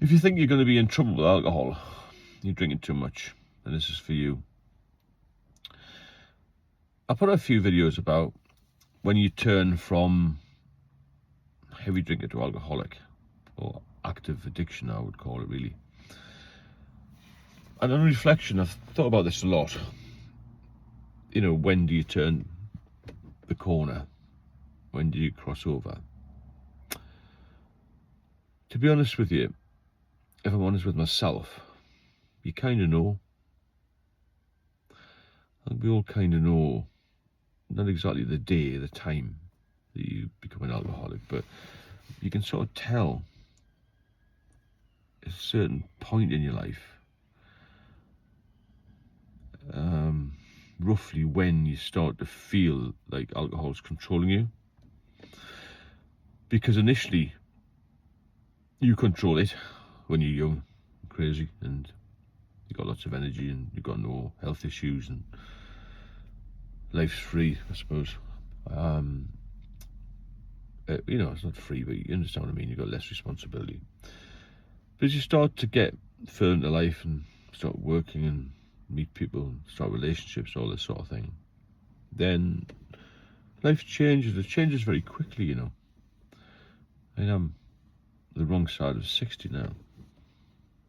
If you think you're going to be in trouble with alcohol, you're drinking too much, and this is for you. I put out a few videos about when you turn from heavy drinker to alcoholic, or active addiction, I would call it really. And on reflection, I've thought about this a lot. You know, when do you turn the corner? When do you cross over? To be honest with you, if I'm honest with myself, you kind of know. I think we all kind of know, not exactly the day, the time that you become an alcoholic, but you can sort of tell at a certain point in your life, roughly when you start to feel like alcohol's controlling you. Because initially, you control it when you're young, crazy, and you've got lots of energy, and you've got no health issues, and life's free, I suppose. You know, it's not free, but you understand what I mean. You've got less responsibility. But as you start to get further into life and start working and meet people and start relationships, all this sort of thing, then life changes. It changes very quickly, you know. And I'm the wrong side of 60 now.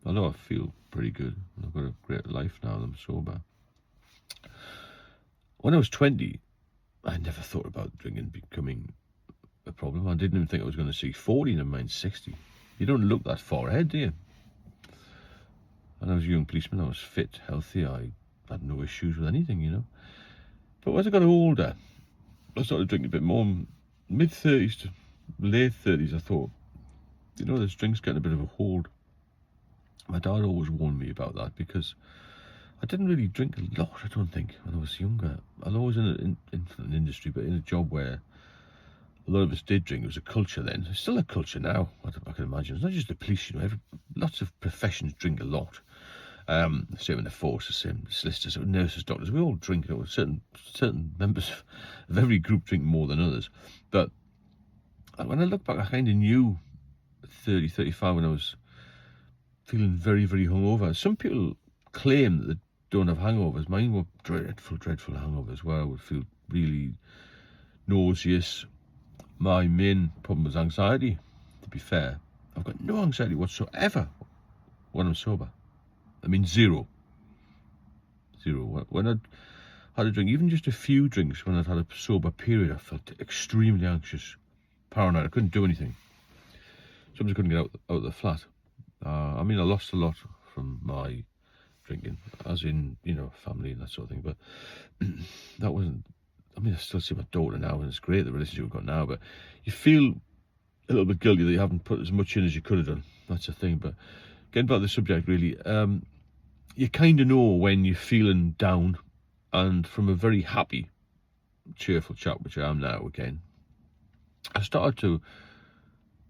I know I feel pretty good. I've got a great life now that I'm sober. When I was 20, I never thought about drinking becoming a problem. I didn't even think I was going to see 40, never mind 60. You don't look that far ahead, do you? And I was a young policeman. I was fit, healthy. I had no issues with anything, you know. But as I got older, I started drinking a bit more. Mid-30s to late 30s, I thought, you know, this drink's getting a bit of a hold. My dad always warned me about that because I didn't really drink a lot, I don't think, when I was younger. I was always in an industry, but in a job where a lot of us did drink. It was a culture then. It's still a culture now, I can imagine. It's not just the police, you know. Lots of professions drink a lot. Same in the force, the same solicitors, nurses, doctors. We all drink. You know, certain members of every group drink more than others. But when I look back, I kind of knew 30, 35 when I was feeling very, very hungover. Some people claim that they don't have hangovers. Mine were dreadful, dreadful hangovers where I would feel really nauseous. My main problem was anxiety, to be fair. I've got no anxiety whatsoever when I'm sober. I mean, zero. When I'd had a drink, even just a few drinks, when I'd had a sober period, I felt extremely anxious, paranoid. I couldn't do anything. Sometimes I couldn't get out of the flat. I mean, I lost a lot from my drinking, as in, you know, family and that sort of thing. But that wasn't, I mean, I still see my daughter now, and it's great, the relationship we've got now, but you feel a little bit guilty that you haven't put as much in as you could have done. That's the thing. But getting back to the subject, really, you kind of know when you're feeling down, and from a very happy, cheerful chap, which I am now again, I started to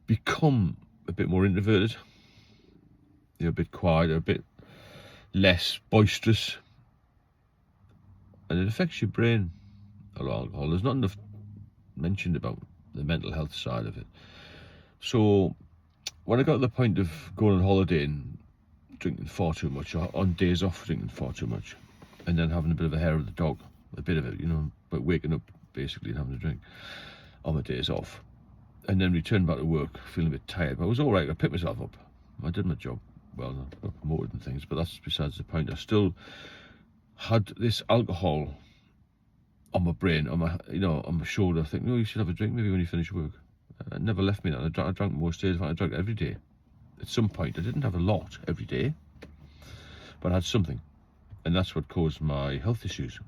become a bit more introverted, you know, a bit quieter, a bit less boisterous, and it affects your brain. A lot of alcohol. There's not enough mentioned about the mental health side of it. So when I got to the point of going on holiday and drinking far too much, or on days off drinking far too much, and then having a bit of a hair of the dog, a bit of it, you know, but waking up basically and having a drink on my days off, and then return back to work feeling a bit tired. But I was all right. I picked myself up. I did my job well. I got promoted and things, but that's besides the point. I still had this alcohol on my brain, on my, you know, on my shoulder. I think, no, you should have a drink maybe when you finish work. It never left me that. I drank most days. I drank every day. At some point, I didn't have a lot every day, but I had something, and that's what caused my health issues.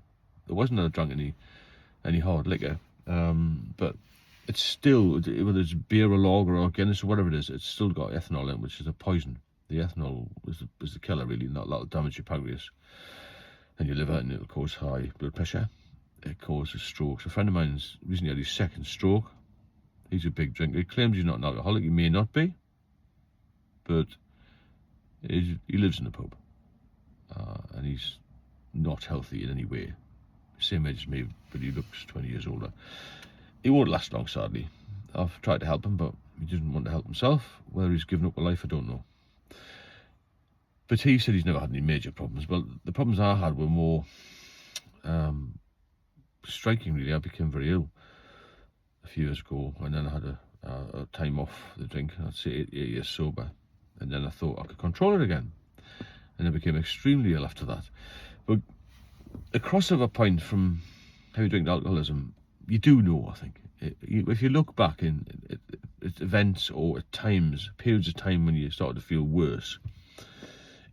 It wasn't that I drank any hard liquor, but it's still, whether it's beer or lager or Guinness or whatever it is, it's still got ethanol in it, which is a poison. The ethanol is the killer, really, and that'll damage your pancreas and your liver, and it'll cause high blood pressure. It causes strokes. A friend of mine's recently had his second stroke. He's a big drinker. He claims he's not an alcoholic. He may not be, but he lives in a pub, and he's not healthy in any way. Same age as me, but he looks 20 years older. He won't last long, sadly. I've tried to help him, but he doesn't want to help himself. Whether he's given up on life, I don't know. But he said he's never had any major problems. Well, the problems I had were more striking, really. I became very ill a few years ago, and then I had a time off the drink. I'd say 8 years sober, and then I thought I could control it again, and I became extremely ill after that. But the crossover point from heavy drink to alcoholism, you do know, I think. If you look back in at events or at times, periods of time when you started to feel worse,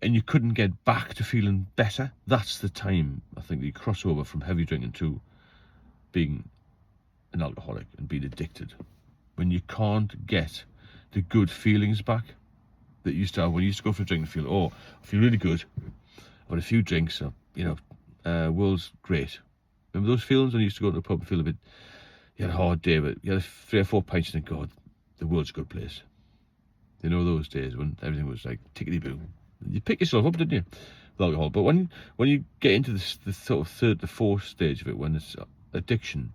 and you couldn't get back to feeling better, that's the time, I think, that you cross over from heavy drinking to being an alcoholic and being addicted. When you can't get the good feelings back that you used to have when you used to go for a drink and feel, oh, I feel really good, I've had a few drinks, world's great. Remember those feelings when you used to go to the pub and feel a bit, you had a hard day, but you had 3 or 4 pints and think, God, the world's a good place. You know those days when everything was like tickety-boo. You pick yourself up, didn't you, with alcohol? But when you get into the sort of third to fourth stage of it, when it's addiction,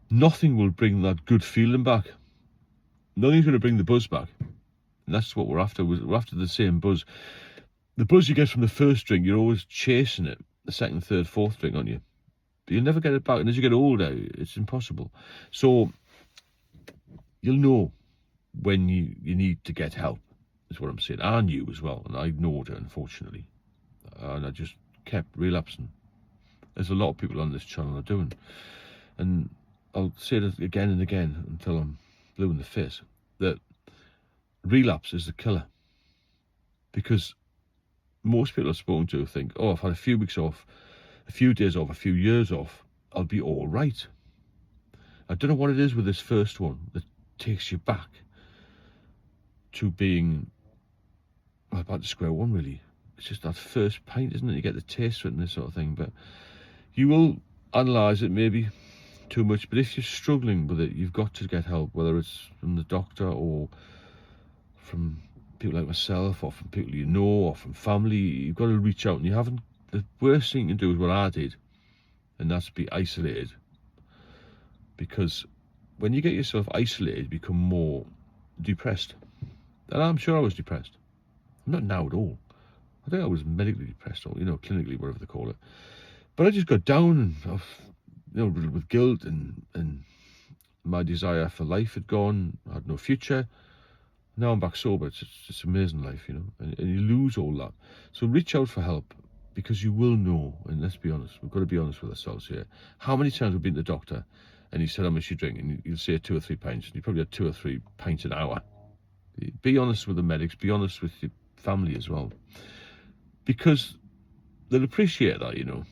nothing will bring that good feeling back. Nothing's going to bring the buzz back. And that's what we're after. We're after the same buzz. The buzz you get from the first drink, you're always chasing it. The second, third, fourth drink on you. But you'll never get it back. And as you get older, it's impossible. So you'll know when you need to get help, is what I'm saying. I knew as well, and I ignored it, unfortunately. And I just kept relapsing. There's a lot of people on this channel are doing. And I'll say it again and again until I'm blue in the face, that relapse is the killer. Because most people I've spoken to think, oh, I've had a few weeks off, a few days off, a few years off, I'll be all right. I don't know what it is with this first one that takes you back to being, well, back to square one, really. It's just that first pint, isn't it? You get the taste for it and this sort of thing. But you will analyse it maybe too much. But if you're struggling with it, you've got to get help, whether it's from the doctor or from people like myself or from people you know or from family. You've got to reach out, and you haven't. The worst thing you can do is what I did, and that's be isolated. Because when you get yourself isolated, you become more depressed. And I'm sure I was depressed. I'm not now at all. I think I was medically depressed, or clinically, whatever they call it. But I just got down and riddled with guilt, and my desire for life had gone. I had no future. Now I'm back sober. It's just amazing life, and you lose all that. So reach out for help, because you will know. And let's be honest, we've got to be honest with ourselves here. How many times we've been to the doctor and he said how much you drink, and you'll say 2 or 3 pints, and you probably had 2 or 3 pints an hour. Be honest with the medics. Be honest with your family as well, because they'll appreciate that,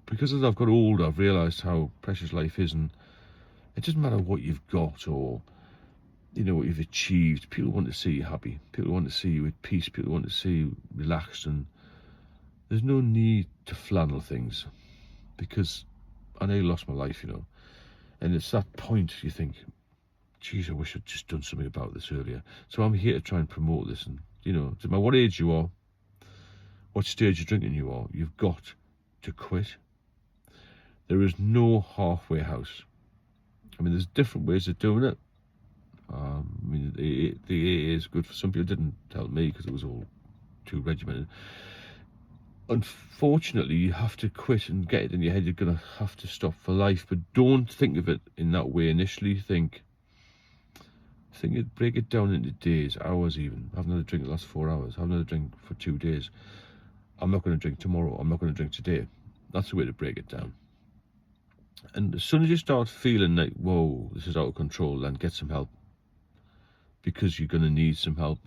Because as I've got older, I've realised how precious life is, and it doesn't matter what you've got or what you've achieved. People want to see you happy. People want to see you at peace. People want to see you relaxed, and there's no need to flannel things, because I nearly lost my life, and it's that point you think, geez, I wish I'd just done something about this earlier. So I'm here to try and promote this, and no matter what age you are, what stage of drinking you are, you've got to quit. There is no halfway house. There's different ways of doing it. The AA is good for some people. It didn't help me because it was all too regimented. Unfortunately, you have to quit and get it in your head. You're going to have to stop for life, but don't think of it in that way initially. Break it down into days, hours even. I haven't had a drink the last 4 hours. I haven't had a drink for 2 days. I'm not going to drink tomorrow. I'm not going to drink today. That's the way to break it down. And as soon as you start feeling like, whoa, this is out of control, then get some help, because you're going to need some help.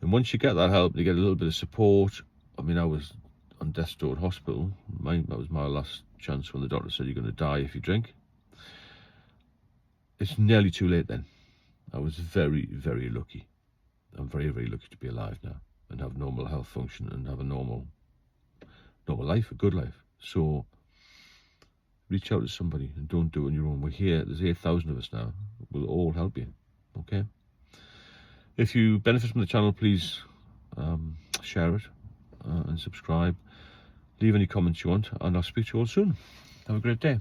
And once you get that help, you get a little bit of support. I was on death's door at hospital. That was my last chance when the doctor said you're going to die if you drink. It's nearly too late then. I was very, very lucky. I'm very, very lucky to be alive now and have normal health function and have a normal life, a good life. So reach out to somebody and don't do it on your own. We're here. There's 8,000 of us now. We'll all help you. Okay? If you benefit from the channel, please share it and subscribe. Leave any comments you want, and I'll speak to you all soon. Have a great day.